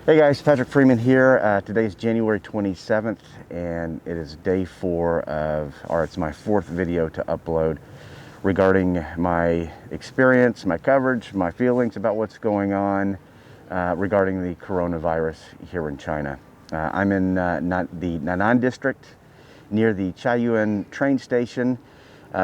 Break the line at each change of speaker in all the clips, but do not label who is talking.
Hey guys, Patrick Freeman here. Today's January 27th and it is day 4 of, or it's my 4th video to upload regarding my experience, my coverage, my feelings about what's going on regarding the coronavirus here in China. I'm in the Tenant district near the Chaiyuan train station.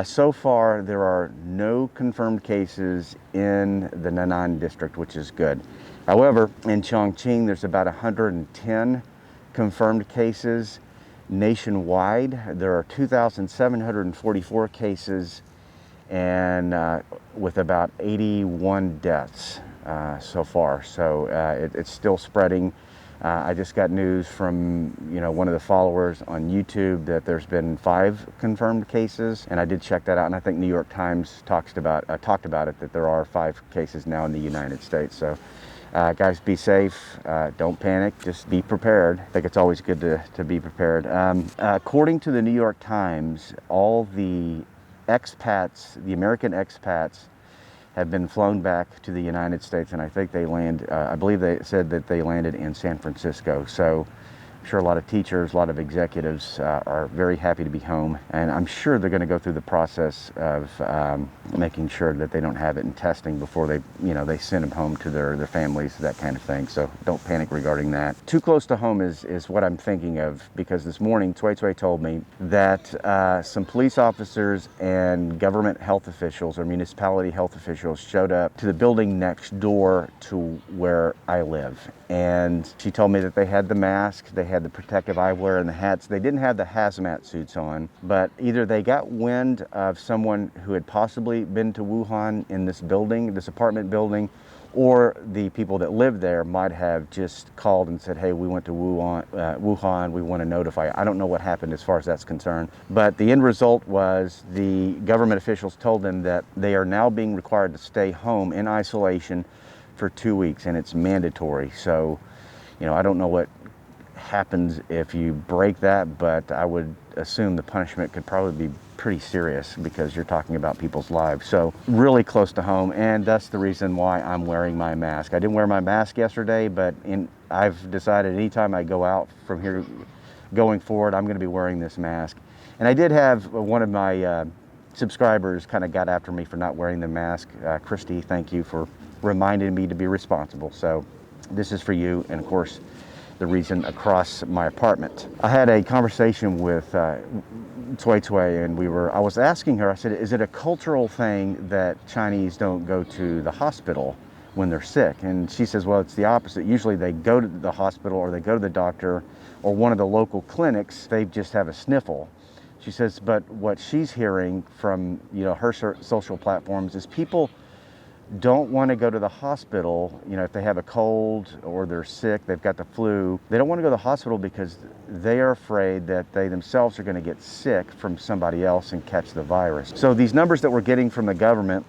So far, there are no confirmed cases in the Tenant district, which is good. However, in Chongqing, there's about 110 confirmed cases. Nationwide, there are 2,744 cases and with about 81 deaths so far. So it's still spreading. I just got news from one of the followers on YouTube that there's been 5 confirmed cases, and I did check that out, and I think New York Times talked about it, that there are 5 cases now in the United States. So guys, be safe, don't panic, just be prepared. I think it's always good to be prepared. According to the New York Times, all the expats, the American expats, have been flown back to the United States, and I think they I believe they said that they landed in San Francisco. So I'm sure a lot of teachers, a lot of executives are very happy to be home, and I'm sure they're going to go through the process of making sure that they don't have it in testing before they send them home to their families, that kind of thing. So don't panic regarding that. Too close to home is what I'm thinking of, because this morning Cui told me that some police officers and government health officials or municipality health officials showed up to the building next door to where I live, and she told me that they had the mask, they had the protective eyewear and the hats. They didn't have the hazmat suits on, but either they got wind of someone who had possibly been to Wuhan in this building, this apartment building, or the people that live there might have just called and said, hey, we went to Wuhan, we want to notify you. I don't know what happened as far as that's concerned, but the end result was the government officials told them that they are now being required to stay home in isolation for 2 weeks, and it's mandatory. So, I don't know what happens if you break that, but I would assume the punishment could probably be pretty serious, because you're talking about people's lives. So really close to home, and that's the reason why I'm wearing my mask. I didn't wear my mask yesterday, but I've decided anytime I go out from here going forward, I'm going to be wearing this mask. And I did have one of my subscribers kind of got after me for not wearing the mask. Christy, thank you for reminding me to be responsible. So this is for you, and of course the reason across my apartment. I had a conversation with Cui, and I was asking her, I said, is it a cultural thing that Chinese don't go to the hospital when they're sick? And she says, well, it's the opposite. Usually they go to the hospital, or they go to the doctor, or one of the local clinics, they just have a sniffle. She says, but what she's hearing from her social platforms is people don't want to go to the hospital, if they have a cold or they're sick, they've got the flu. They don't want to go to the hospital because they are afraid that they themselves are going to get sick from somebody else and catch the virus. So these numbers that we're getting from the government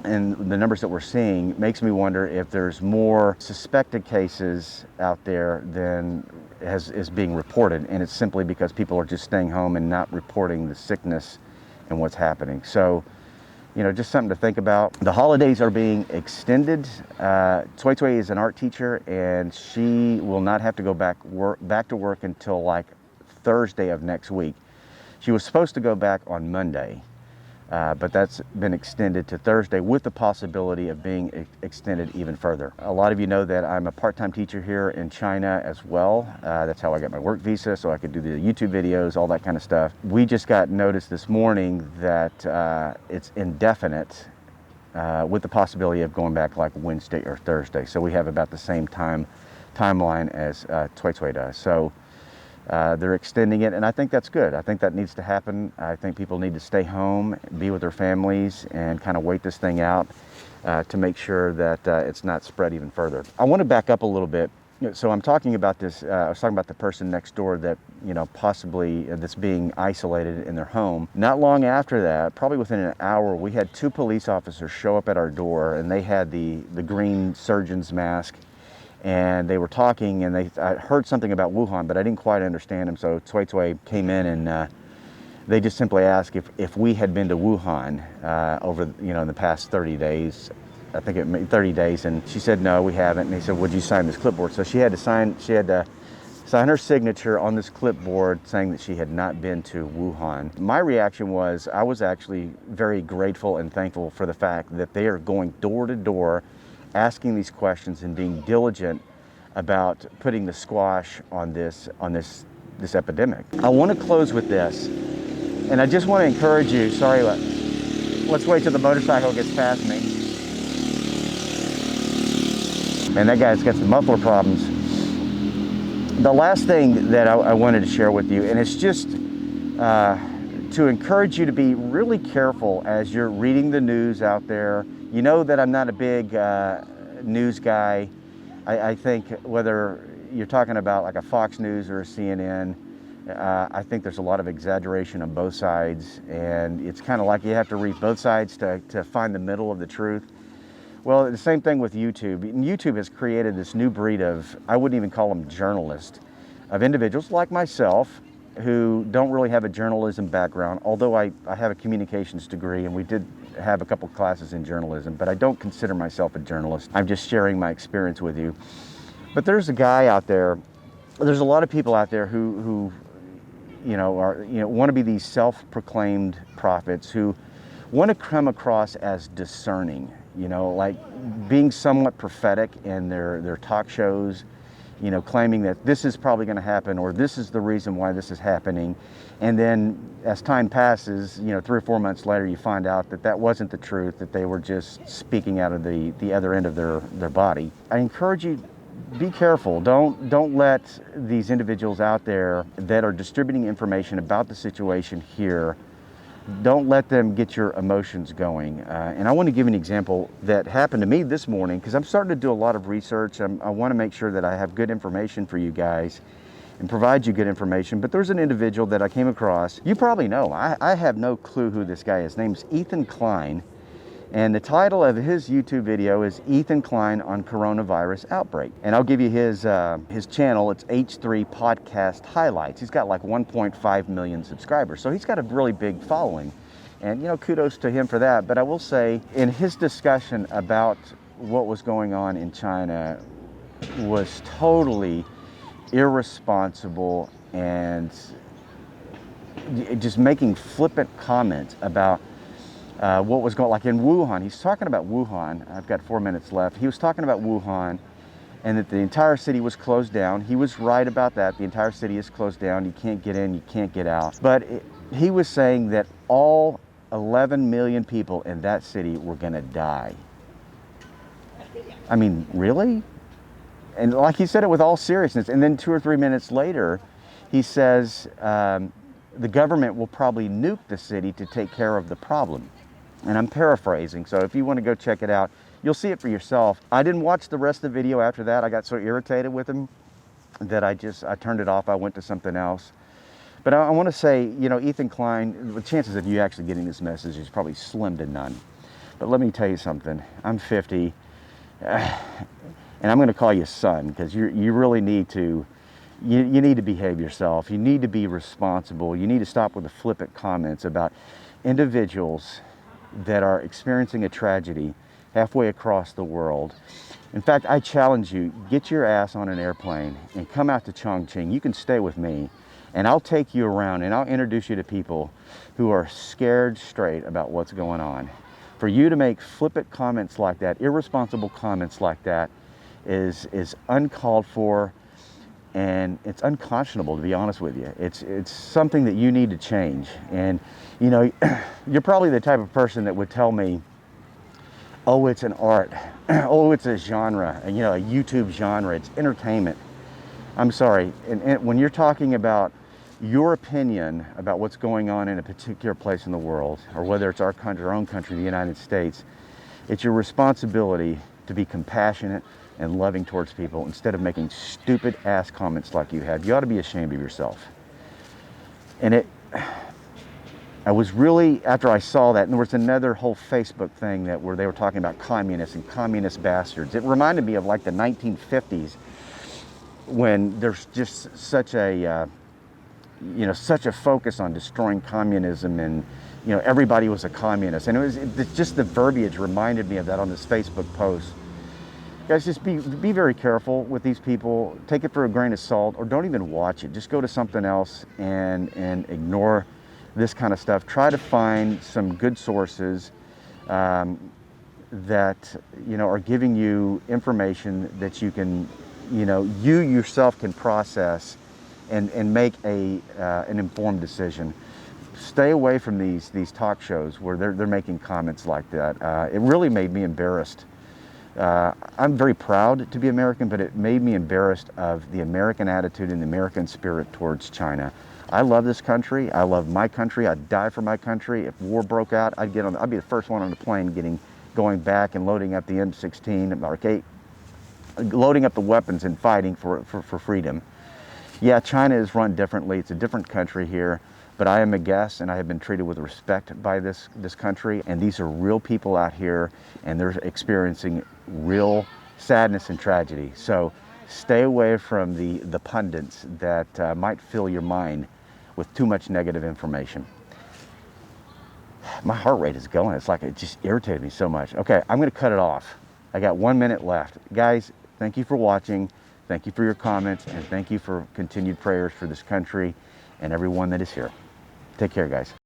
and the numbers that we're seeing makes me wonder if there's more suspected cases out there than is being reported, and it's simply because people are just staying home and not reporting the sickness and what's happening. So just something to think about. The holidays are being extended. Cui is an art teacher, and she will not have to go back to work until like Thursday of next week. She was supposed to go back on Monday, but that's been extended to Thursday, with the possibility of being extended even further. A lot of you know that I'm a part-time teacher here in China as well. That's how I got my work visa, so I could do the YouTube videos, all that kind of stuff. We just got notice this morning that it's indefinite, with the possibility of going back like Wednesday or Thursday. So we have about the same timeline as Cui does. So they're extending it, and I think that's good. I think that needs to happen. I think people need to stay home, be with their families, and kind of wait this thing out to make sure that it's not spread even further. I want to back up a little bit. So I'm talking about this, I was talking about the person next door that, possibly that's being isolated in their home. Not long after that, probably within an hour, we had 2 police officers show up at our door, and they had the green surgeon's mask, and they were talking, and I heard something about Wuhan, but I didn't quite understand them. So Cui came in, and they just simply asked if we had been to Wuhan over in the past 30 days. I think it made 30 days, and she said, no, we haven't. And he said, would you sign this clipboard? So she had to sign her signature on this clipboard saying that she had not been to Wuhan. My reaction was, I was actually very grateful and thankful for the fact that they are going door to door, asking these questions and being diligent about putting the squash on this epidemic. I want to close with this, and I just want to encourage you. Sorry, let's wait till the motorcycle gets past me. And that guy's got some muffler problems. The last thing that I wanted to share with you, and it's just to encourage you to be really careful as you're reading the news out there. You know that I'm not a big news guy. I think whether you're talking about like a Fox News or a CNN, I think there's a lot of exaggeration on both sides, and it's kind of like you have to read both sides to find the middle of the truth. Well, the same thing with YouTube. YouTube has created this new breed of, I wouldn't even call them journalists, of individuals like myself who don't really have a journalism background, although I have a communications degree and we did have a couple classes in journalism, but I don't consider myself a journalist. I'm just sharing my experience with you. But there's a guy out there, there's a lot of people out there who want to be these self-proclaimed prophets who want to come across as discerning. Like being somewhat prophetic in their talk shows, claiming that this is probably going to happen or this is the reason why this is happening. And then as time passes, 3 or 4 months later, you find out that that wasn't the truth, that they were just speaking out of the other end of their body. I encourage you, be careful. Don't let these individuals out there that are distributing information about the situation here, don't let them get your emotions going. And I want to give an example that happened to me this morning, because I'm starting to do a lot of research. I want to make sure that I have good information for you guys and provide you good information. But there's an individual that I came across. You probably know. I have no clue who this guy is. His name's Ethan Klein. And the title of his YouTube video is Ethan Klein on Coronavirus Outbreak. And I'll give you his channel. It's H3 Podcast Highlights. He's got like 1.5 million subscribers. So he's got a really big following. And, kudos to him for that. But I will say, in his discussion about what was going on in China was totally irresponsible and just making flippant comments about what was going, like in Wuhan. He's talking about Wuhan. I've got 4 minutes left. He was talking about Wuhan and that the entire city was closed down. He was right about that. The entire city is closed down. You can't get in, you can't get out. But he was saying that all 11 million people in that city were going to die. I mean, really? And like he said it with all seriousness. And then 2 or 3 minutes later, he says the government will probably nuke the city to take care of the problem. And I'm paraphrasing, so if you want to go check it out, you'll see it for yourself. I didn't watch the rest of the video after that. I got so irritated with him that I turned it off. I went to something else. But I want to say, Ethan Klein, the chances of you actually getting this message is probably slim to none. But let me tell you something. I'm 50, and I'm going to call you son, because you really need to, you need to behave yourself. You need to be responsible. You need to stop with the flippant comments about individuals that are experiencing a tragedy halfway across the world. In fact, I challenge you, get your ass on an airplane and come out to Chongqing. You can stay with me, and I'll take you around and I'll introduce you to people who are scared straight about what's going on. For you to make flippant comments like that, irresponsible comments like that, is uncalled for, and it's unconscionable, to be honest with you. It's something that you need to change. And you're probably the type of person that would tell me, oh, it's an art, oh, it's a genre, a YouTube genre, it's entertainment. I'm sorry, and when you're talking about your opinion about what's going on in a particular place in the world, or whether it's our country, our own country, the United States, it's your responsibility to be compassionate and loving towards people instead of making stupid ass comments like you have. You ought to be ashamed of yourself. And I was really, after I saw that, and there was another whole Facebook thing where they were talking about communists and communist bastards. It reminded me of like the 1950s, when there's just such a focus on destroying communism and you know, everybody was a communist. And it's just the verbiage reminded me of that on this Facebook post. Guys, just be very careful with these people. Take it for a grain of salt, or don't even watch it. Just go to something else and ignore this kind of stuff. Try to find some good sources that, you know, are giving you information that you can, you know, you yourself can process and make an informed decision. Stay away from these talk shows where they're making comments like that. It really made me embarrassed. I'm very proud to be American, but it made me embarrassed of the American attitude and the American spirit towards China. I love this country. I love my country. I'd die for my country. If war broke out, I'd be the first one on the plane going back and loading up the M16, okay, loading up the weapons and fighting for freedom. Yeah, China is run differently. It's a different country here, but I am a guest and I have been treated with respect by this country. And these are real people out here, and they're experiencing real sadness and tragedy. So stay away from the pundits that might fill your mind with too much negative information. My heart rate is going. It's like it just irritated me so much. Okay, I'm going to cut it off. I got 1 minute left. Guys, thank you for watching. Thank you for your comments, and thank you for continued prayers for this country and everyone that is here. Take care, guys.